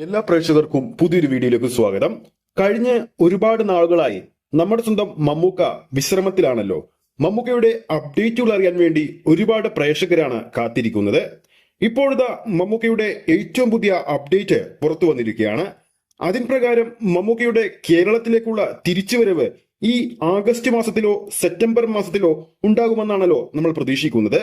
എല്ലാ പ്രേക്ഷകർക്കും പുതിയൊരു വീഡിയോയിലേക്ക് സ്വാഗതം. കഴിഞ്ഞ ഒരുപാട് നാളുകളായി നമ്മുടെ സ്വന്തം മമ്മൂക്ക വിശ്രമത്തിലാണല്ലോ. മമ്മൂക്കയുടെ അപ്ഡേറ്റുകൾ അറിയാൻ വേണ്ടി ഒരുപാട് പ്രേക്ഷകരാണ് കാത്തിരിക്കുന്നത്. ഇപ്പോഴത്തെ മമ്മൂക്കയുടെ ഏറ്റവും പുതിയ അപ്ഡേറ്റ് പുറത്തു വന്നിരിക്കുകയാണ്. അതിൻ പ്രകാരം മമ്മൂക്കയുടെ കേരളത്തിലേക്കുള്ള തിരിച്ചുവരവ് ഈ ആഗസ്റ്റ് മാസത്തിലോ സെപ്റ്റംബർ മാസത്തിലോ ഉണ്ടാകുമെന്നാണല്ലോ നമ്മൾ പ്രതീക്ഷിക്കുന്നത്.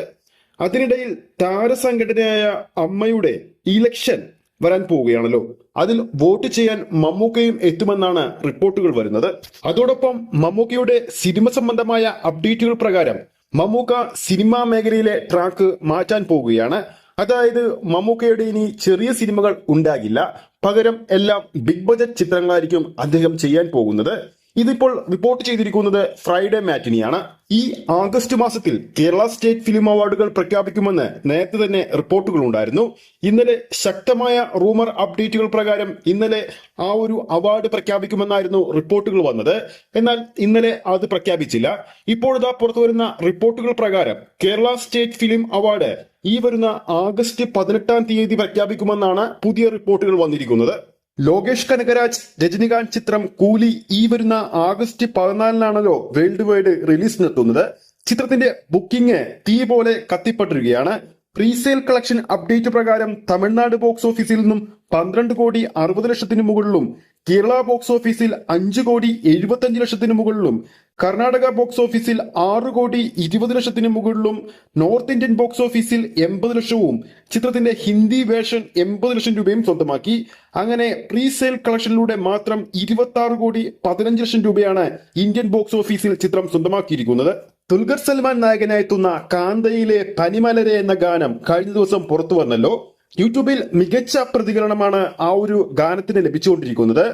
അതിനിടയിൽ താരസംഘടനയായ അമ്മയുടെ ഇലക്ഷൻ വരാൻ പോവുകയാണല്ലോ. അതിൽ വോട്ട് ചെയ്യാൻ മമ്മൂക്കയും എത്തുമെന്നാണ് റിപ്പോർട്ടുകൾ വരുന്നത്. അതോടൊപ്പം മമ്മൂക്കയുടെ സിനിമ സംബന്ധമായ അപ്ഡേറ്റുകൾ പ്രകാരം മമ്മൂക്ക സിനിമാ മേഖലയിലെ ട്രാക്ക് മാറ്റാൻ പോവുകയാണ്. അതായത് മമ്മൂക്കയുടെ ഇനി ചെറിയ സിനിമകൾ ഉണ്ടാകില്ല, പകരം എല്ലാം ബിഗ് ബജറ്റ് ചിത്രങ്ങളായിരിക്കും അദ്ദേഹം ചെയ്യാൻ പോകുന്നത്. ഇതിപ്പോൾ റിപ്പോർട്ട് ചെയ്തിരിക്കുന്നത് ഫ്രൈഡേ മാറ്റിനിയാണ്. ഈ ആഗസ്റ്റ് മാസത്തിൽ കേരള സ്റ്റേറ്റ് ഫിലിം അവാർഡുകൾ പ്രഖ്യാപിക്കുമെന്ന് നേരത്തെ തന്നെ റിപ്പോർട്ടുകൾ ഉണ്ടായിരുന്നു. ഇന്നലെ ശക്തമായ റൂമർ അപ്ഡേറ്റുകൾ പ്രകാരം ഇന്നലെ ആ ഒരു അവാർഡ് പ്രഖ്യാപിക്കുമെന്നായിരുന്നു റിപ്പോർട്ടുകൾ വന്നത്. എന്നാൽ ഇന്നലെ അത് പ്രഖ്യാപിച്ചില്ല. ഇപ്പോഴത്തെ പുറത്തു വരുന്ന റിപ്പോർട്ടുകൾ പ്രകാരം കേരള സ്റ്റേറ്റ് ഫിലിം അവാർഡ് ഈ വരുന്ന ആഗസ്റ്റ് 18-ാം തീയതി പ്രഖ്യാപിക്കുമെന്നാണ് പുതിയ റിപ്പോർട്ടുകൾ വന്നിരിക്കുന്നത്. ലോകേഷ് കനകരാജ് രജനികാന്ത് ചിത്രം കൂലി ഈ വരുന്ന ആഗസ്റ്റ് 14-നാണല്ലോ വേൾഡ് വൈഡ് റിലീസിനെത്തുന്നത്. ചിത്രത്തിന്റെ ബുക്കിംഗ് തീ പോലെ കത്തിപ്പെട്ടിരിക്കുകയാണ്. പ്രീസെയിൽ കളക്ഷൻ അപ്ഡേറ്റ് പ്രകാരം തമിഴ്നാട് ബോക്സ് ഓഫീസിൽ നിന്നും 12,60,00,000 മുകളിലും, കേരള ബോക്സ് ഓഫീസിൽ 5,75,00,000 മുകളിലും, കർണാടക ബോക്സ് ഓഫീസിൽ 6,20,00,000 മുകളിലും, നോർത്ത് ഇന്ത്യൻ ബോക്സ് ഓഫീസിൽ 80 ലക്ഷവും ചിത്രത്തിന്റെ ഹിന്ദി വേർഷൻ 80 ലക്ഷം രൂപയും സ്വന്തമാക്കി. അങ്ങനെ പ്രീസെയിൽ കളക്ഷനിലൂടെ മാത്രം 26,15,00,000 രൂപയാണ് ഇന്ത്യൻ ബോക്സ് ഓഫീസിൽ ചിത്രം സ്വന്തമാക്കിയിരിക്കുന്നത്. ദുൽഖർ സൽമാൻ നായകനായി എത്തുന്ന കാന്തയിലെ പനിമലരെ എന്ന ഗാനം കഴിഞ്ഞ ദിവസം പുറത്തു വന്നല്ലോ. യൂട്യൂബിൽ മികച്ച പ്രതികരണമാണ് ആ ഒരു ഗാനത്തിന് ലഭിച്ചുകൊണ്ടിരിക്കുന്നത്.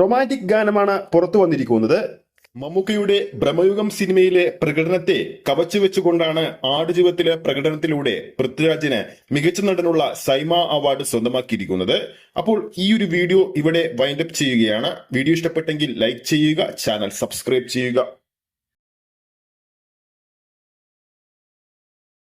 റൊമാൻറ്റിക് ഗാനമാണ് പുറത്തു വന്നിരിക്കുന്നത്. മമ്മൂക്കയുടെ ബ്രഹ്മയുഗം സിനിമയിലെ പ്രകടനത്തെ കവച്ചു വെച്ചുകൊണ്ടാണ് ആടുജീവിതത്തിലെ പ്രകടനത്തിലൂടെ പൃഥ്വിരാജിന് മികച്ച നടനുള്ള സൈമ അവാർഡ് സ്വന്തമാക്കിയിരിക്കുന്നത്. അപ്പോൾ ഈ ഒരു വീഡിയോ ഇവിടെ വൈൻഡപ്പ് ചെയ്യുകയാണ്. വീഡിയോ ഇഷ്ടപ്പെട്ടെങ്കിൽ ലൈക്ക് ചെയ്യുക, ചാനൽ സബ്സ്ക്രൈബ് ചെയ്യുക.